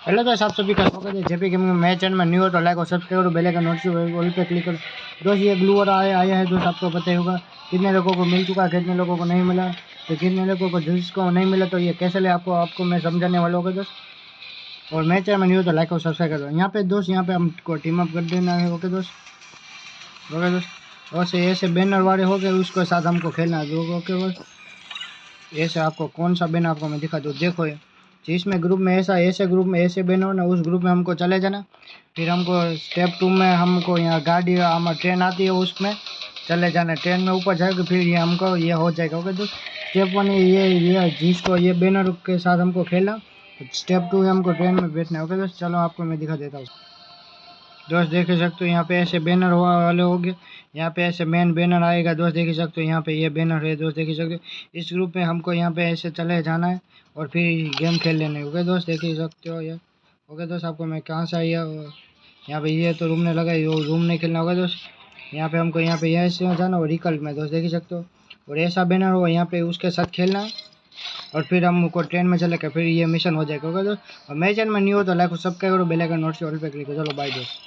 Hello दोस्त, आप सभी का स्वागत है जेपी गेमिंग में। मेरे चैनल में न्यू हो तो लाइक और सब्सक्राइब करो, बेल आइकन नोटिफिकेशन ऑल पे क्लिक करो। दोस्त ये ग्लूअर आया है दोस्त, आपको पता ही होगा कितने लोगों को मिल चुका है, कितने लोगों को नहीं मिला। तो कितने लोगों को जिसको नहीं मिला तो ये कैसे ले आपको आपको मैं समझाने वाला होगा दोस्त। और मेरे चैनल में न्यू हो तो लाइक और सब्सक्राइब करो। यहाँ पे दोस्त, यहाँ पे हमको टीम अप कर देना है। ओके दोस्त, ओके दोस्त। और से ऐसे बैनर वाले हो गए, उसके साथ हमको खेलना है। ओके दोस्त, ऐसे आपको कौन सा बैनर आपको मैं दिखा दूँ। देखो जिसमें ग्रुप में ऐसे ग्रुप में ऐसे बैनर ना, उस ग्रुप में हमको चले जाना। फिर हमको स्टेप 2 में हमको यहाँ गाड़ी हमारी ट्रेन आती है, उसमें चले जाना। ट्रेन में ऊपर जाएगा, फिर ये हमको ये हो जाएगा। ओके दोस्त, स्टेप 1 ये जिसको ये बैनर के साथ हमको खेलना। स्टेप 2 है हमको ट्रेन में बैठना है। ओके दोस्त, चलो आपको मैं दिखा देता हूँ। दोस्त देख ही सकते हो यहाँ पे ऐसे बैनर वाले हो गए। यहाँ पे ऐसे मेन बैनर आएगा दोस्त, देख ही सकते हो। यहाँ पे ये बैनर है दोस्त, देख ही सकते हो। इस ग्रुप में हमको यहाँ पे ऐसे चले जाना है और फिर गेम खेल लेने। ओके दोस्त, देख ही सकते हो ये। ओके दोस्त, आपको मैं कहाँ से आया, यहाँ पे ये तो रूम ने लगा, ये रूम नहीं खेलना होगा दोस्त। यहाँ पे हमको यहाँ पे ऐसे जाना और रिकल में दोस्त, देख ही सकते हो। और ऐसा बैनर होगा यहाँ पे, उसके साथ खेलना है और फिर हमको ट्रेन में चले के फिर ये मिशन हो जाएगा। ओके दोस्त, और मेरे चैनल में न्यू हो तो लाइक और सब्सक्राइब करो, बेल आइकन नोटिफिकेशन ऑल पे क्लिक करो। चलो बाय दोस्त।